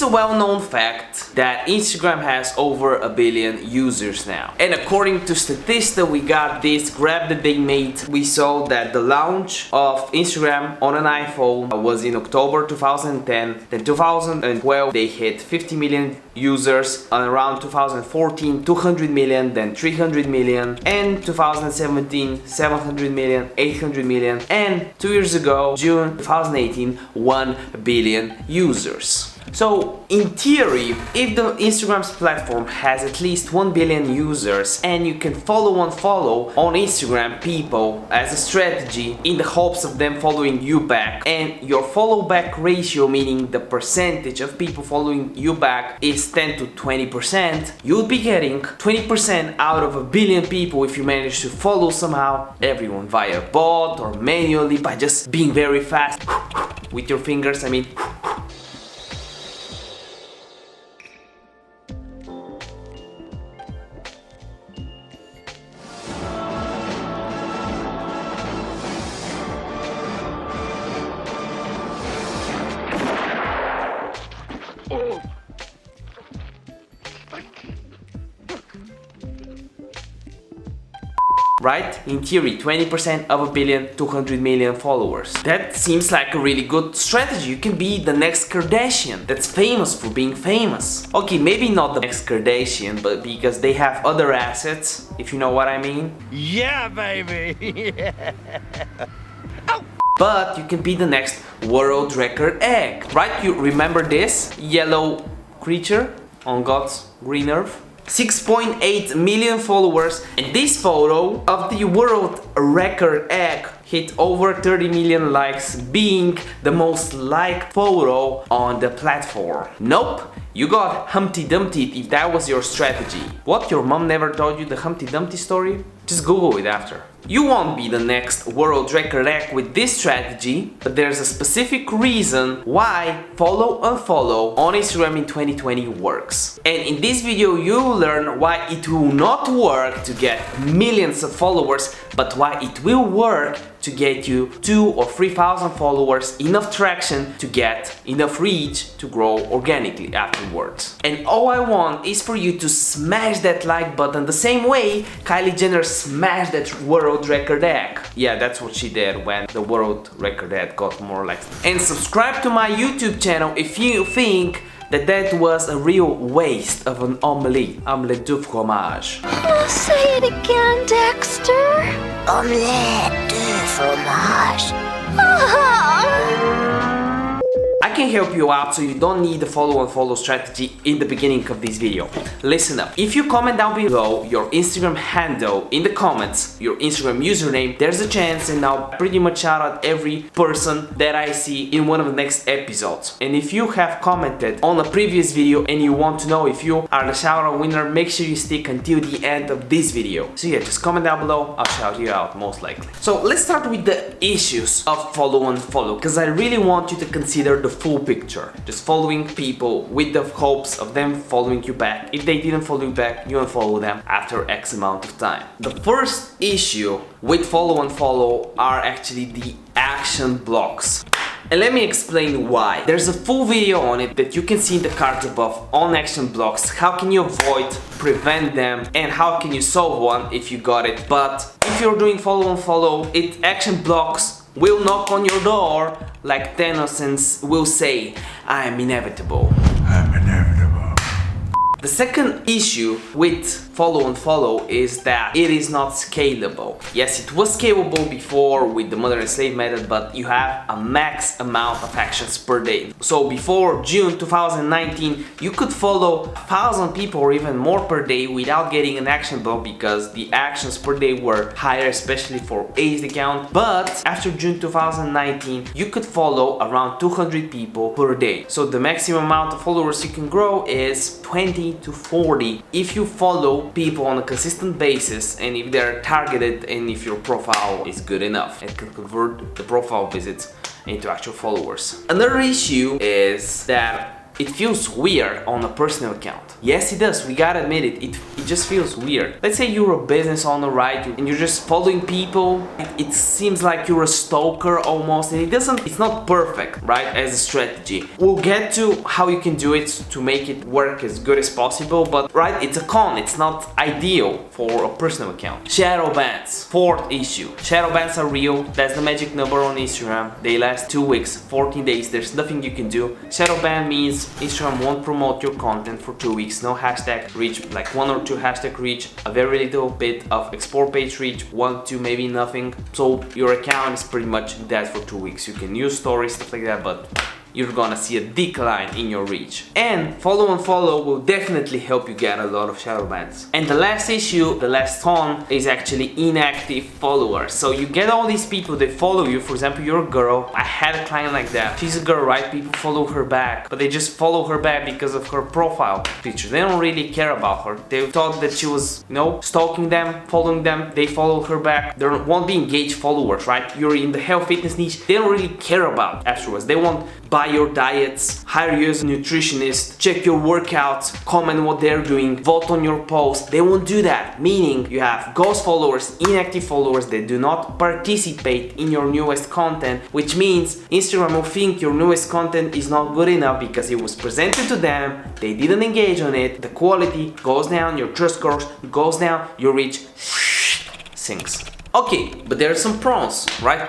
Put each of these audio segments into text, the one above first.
It's a well-known fact that Instagram has over 1 billion users now. And according to Statista, we got this graph that they made. We saw that the launch of Instagram on an iPhone was in October 2010. Then 2012 they hit 50 million users, and around 2014 200 million, then 300 million, and 2017 700 million, 800 million, and 2 years ago, June 2018, 1 billion users. So in theory, if the Instagram's platform has at least 1 billion users and you can follow-unfollow on Instagram people as a strategy in the hopes of them following you back, and your follow back ratio, meaning the percentage of people following you back, is 10 to 20%, you'll be getting 20% out of 1 billion people if you manage to follow somehow everyone via bot or manually by just being very fast with your fingers, I mean. Right? In theory, 20% of 1 billion, 200 million followers. That seems like a really good strategy. You can be the next Kardashian that's famous for being famous. Okay, maybe not the next Kardashian, but because they have other assets, if you know what I mean. Yeah, baby! Yeah. Ow. But you can be the next world record egg. Right? You remember this yellow creature on God's green earth? 6.8 million followers, and this photo of the world record egg hit over 30 million likes, being the most liked photo on the platform. Nope, you got Humpty Dumpty if that was your strategy. What, your mom never told you the Humpty Dumpty story? Just Google it after. You won't be the next world record egg with this strategy, but there's a specific reason why follow-unfollow on Instagram in 2020 works. And in this video you'll learn why it will not work to get millions of followers, but why it will work to get you 2,000 or 3,000 followers, enough traction to get enough reach to grow organically afterwards. And all I want is for you to smash that like button the same way Kylie Jenner smashed that world record egg. Yeah, that's what she did when the world record egg got more likes. And subscribe to my YouTube channel if you think that was a real waste of an omelette de fromage. Oh, say it again, Dexter. Omelette de fromage. I can help you out, so you don't need the follow-unfollow strategy in the beginning of this video. Listen up. If you comment down below your Instagram handle in the comments, your Instagram username, there's a chance, and I'll pretty much shout out every person that I see in one of the next episodes. And if you have commented on a previous video and you want to know if you are the shout out winner, make sure you stick until the end of this video. So yeah, just comment down below, I'll shout you out most likely. So let's start with the issues of follow-unfollow, because I really want you to consider the full picture. Just following people with the hopes of them following you back. If they didn't follow you back, you unfollow them after X amount of time. The first issue with follow-unfollow are actually the action blocks. And let me explain why. There's a full video on it that you can see in the cards above on action blocks. How can you avoid, prevent them, and how can you solve one if you got it. But if you're doing follow-unfollow, action blocks will knock on your door like Thanos and will say, I am inevitable. I'm inevitable. The second issue with follow-unfollow is that it is not scalable. Yes, it was scalable before with the mother and slave method, but you have a max amount of actions per day. So before June 2019, you could follow 1,000 people or even more per day without getting an action block, because the actions per day were higher, especially for A's account. But after June 2019, you could follow around 200 people per day. So the maximum amount of followers you can grow is 20 to 40 if you follow people on a consistent basis, and if they're targeted, and if your profile is good enough and can convert the profile visits into actual followers. Another issue is that it feels weird on a personal account. Yes, it does, we gotta admit it. It just feels weird. Let's say you're a business owner, right? And you're just following people. It seems like you're a stalker almost, and it's not perfect, right, as a strategy. We'll get to how you can do it to make it work as good as possible, but right, it's a con. It's not ideal for a personal account. Shadow bans, fourth issue. Shadow bans are real. That's the magic number on Instagram. They last 2 weeks, 14 days. There's nothing you can do. Shadow ban means Instagram won't promote your content for 2 weeks. No hashtag reach, like 1 or 2 hashtag reach, a very little bit of explore page reach, 1, 2, maybe nothing. So your account is pretty much dead for 2 weeks. You can use stories, stuff like that, but you're gonna see a decline in your reach. And follow-unfollow will definitely help you get a lot of shadow bans. And the last issue, the last con, is actually inactive followers. So you get all these people, they follow you. For example, you're a girl. I had a client like that. She's a girl, right? People follow her back, but they just follow her back because of her profile picture. They don't really care about her. They thought that she was, you know, stalking them, following them. They follow her back. They won't be engaged followers, right? You're in the health fitness niche. They don't really care about afterwards. They won't buy your diets, hire you as a nutritionist, check your workouts, comment what they're doing, vote on your posts. They won't do that. Meaning you have ghost followers, inactive followers that do not participate in your newest content, which means Instagram will think your newest content is not good enough because it was presented to them, they didn't engage on it, the quality goes down, your trust scores goes down, your reach sinks. Okay, but there are some pros, right?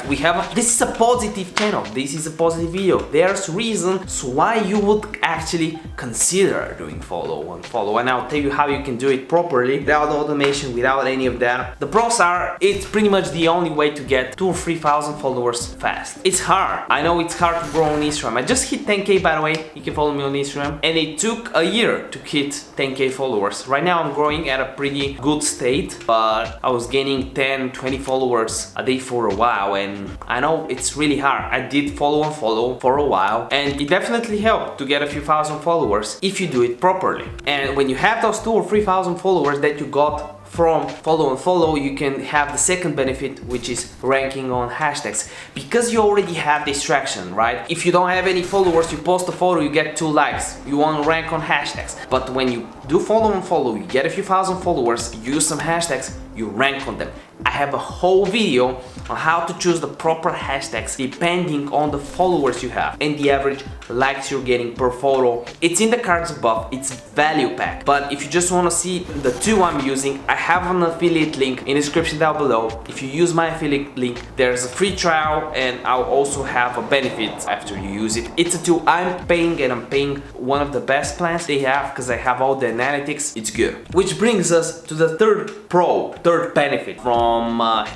This is a positive channel, this is a positive video. There's reasons why you would actually consider doing follow-unfollow, and I'll tell you how you can do it properly, without automation, without any of that. The pros are, it's pretty much the only way to get 2,000 or 3,000 followers fast. It's hard, I know it's hard to grow on Instagram. I just hit 10k, by the way, you can follow me on Instagram, and it took a year to hit 10k followers. Right now I'm growing at a pretty good state, but I was gaining 10, 20 followers a day for a while, and I know it's really hard. I did follow-unfollow for a while, and it definitely helped to get a few thousand followers if you do it properly. And when you have those 2,000 or 3,000 followers that you got from follow-unfollow, you can have the second benefit, which is ranking on hashtags, because you already have this traction, right? If you don't have any followers, you post a photo, you get 2 likes, you want to rank on hashtags. But when you do follow-unfollow, you get a few thousand followers, use some hashtags, you rank on them. I have a whole video on how to choose the proper hashtags depending on the followers you have and the average likes you're getting per photo. It's in the cards above, it's value packed. But if you just want to see the 2 I'm using, I have an affiliate link in the description down below. If you use my affiliate link, there's a free trial, and I'll also have a benefit after you use it. It's a tool I'm paying, and I'm paying one of the best plans they have because I have all the analytics. It's good. Which brings us to the third benefit from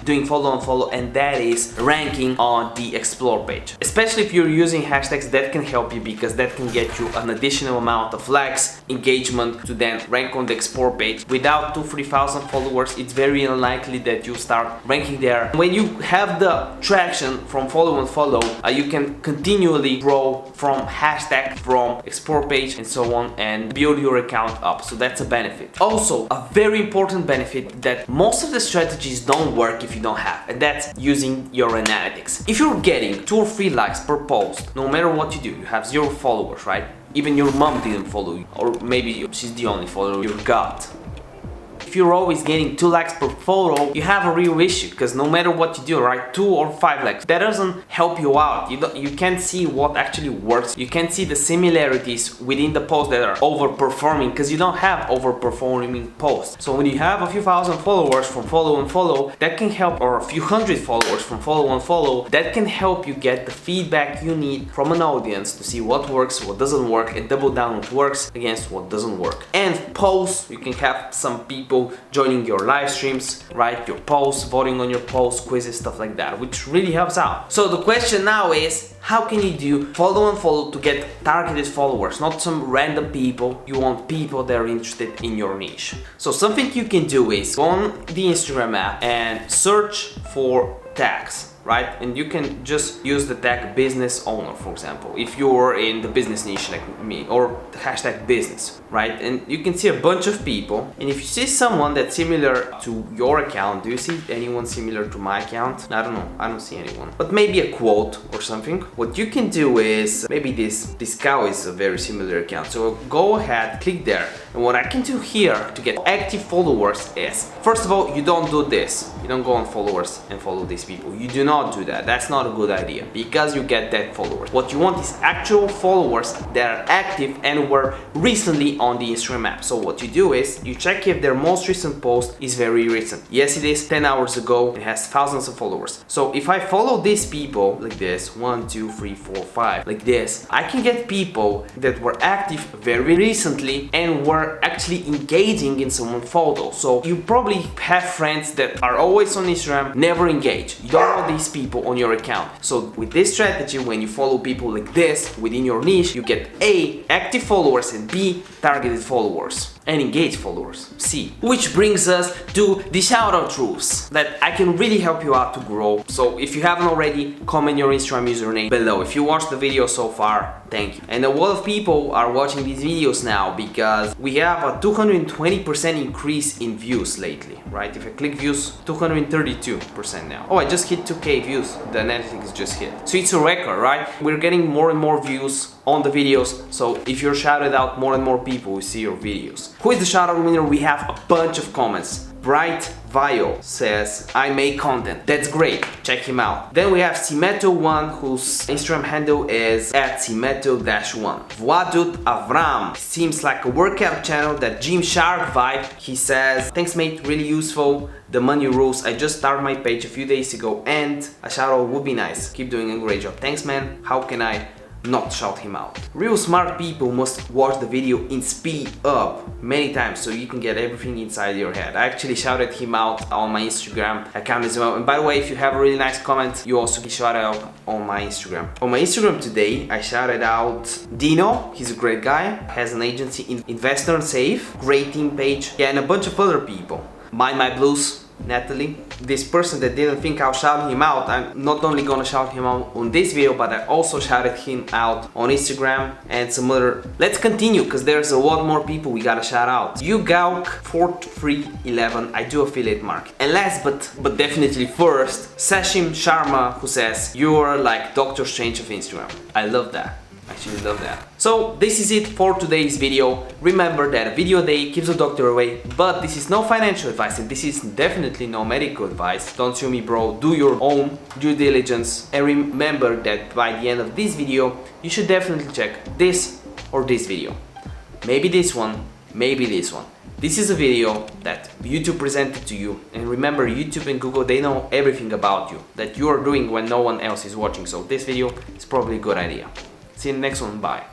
doing follow-unfollow, and that is ranking on the explore page. Especially if you're using hashtags, that can help you because that can get you an additional amount of likes, engagement to then rank on the explore page. Without 2,000-3,000 followers, it's very unlikely that you start ranking there. When you have the traction from follow-unfollow, you can continually grow from hashtag, from explore page, and so on, and build your account up. So that's a benefit. Also, a very important benefit that most of the strategies don't work if you don't have, and that's using your analytics. If you're getting 2 or 3 likes per post, no matter what you do, you have 0 followers, right? Even your mom didn't follow you, or maybe she's the only follower you got. If you're always getting 2 likes per photo, you have a real issue, because no matter what you do, right, 2 or 5 likes, that doesn't help you out. You can't see what actually works. You can't see the similarities within the posts that are overperforming, because you don't have overperforming posts. So when you have a few thousand followers from follow-unfollow, that can help, or a few hundred followers from follow-unfollow, that can help you get the feedback you need from an audience to see what works, what doesn't work, and double down what works against what doesn't work. And posts, you can have some people joining your live streams, right? Your posts, voting on your posts, quizzes, stuff like that, which really helps out. So the question now is, how can you do follow-unfollow to get targeted followers, not some random people? You want people that are interested in your niche. So something you can do is go on the Instagram app and search for tags, right? And you can just use the tag business owner, for example, if you're in the business niche like me, or the hashtag business, right? And you can see a bunch of people, and if you see someone that's similar to your account, do you see anyone similar to my account? I don't know, I don't see anyone, but maybe a quote or something. What you can do is, maybe this cow is a very similar account, so go ahead, click there, and what I can do here to get active followers is, first of all, you don't do this, you don't go on followers and follow these people, you do not do that. That's not a good idea, because you get dead followers. What you want is actual followers that are active and were recently on the Instagram app. So what you do is you check if their most recent post is very recent. Yes, it is 10 hours ago. It has thousands of followers. So if I follow these people like this, 1, 2, 3, 4, 5, like this, I can get people that were active very recently and were actually engaging in someone's photo. So you probably have friends that are always on Instagram, never engage. You don't know these people on your account. So with this strategy, when you follow people like this within your niche, you get A, active followers, and B, targeted followers and engaged followers. C. Which brings us to the shoutout rules that I can really help you out to grow. So if you haven't already, comment your Instagram username below. If you watched the video so far, thank you. And a lot of people are watching these videos now because we have a 220% increase in views lately, right? If I click views, 232% now. Oh, I just hit 2K views. The Netflix just hit. So it's a record, right? We're getting more and more views on the videos. So if you're shouted out, more and more people will see your videos. Who is the shoutout winner? We have a bunch of comments. Bright Vio says, I make content. That's great, check him out. Then we have Simeto1, whose Instagram handle is @Simeto-1. Vladut Avram, seems like a workout channel, that Gymshark vibe. He says, thanks mate, really useful. The money rules. I just started my page a few days ago and a shoutout would be nice. Keep doing a great job. Thanks man, how can I not shout him out? Real smart people must watch the video in speed up many times so you can get everything inside your head. I actually shouted him out on my Instagram account as well. And by the way, if you have a really nice comment, you also get shouted out on my Instagram. On my Instagram today, I shouted out Dino. He's a great guy, has an agency in Investor and Save, great team page, yeah, and a bunch of other people. Mind My Blues, Natalie. This person that didn't think I'll shout him out, I'm not only gonna shout him out on this video, but I also shouted him out on Instagram and some other. Let's continue, because there's a lot more people we gotta shout out. YouGauk4311, I do affiliate marketing. And last but definitely first, Sashim Sharma, who says, you're like Doctor Strange of Instagram. I love that. I actually love that. So this is it for today's video. Remember that a video a day keeps a doctor away, but this is no financial advice and this is definitely no medical advice. Don't sue me, bro. Do your own due diligence, and remember that by the end of this video you should definitely check this or this video. Maybe this one, maybe this one. This is a video that YouTube presented to you, and remember, YouTube and Google, they know everything about you that you are doing when no one else is watching, so this video is probably a good idea. See you in the next one, bye.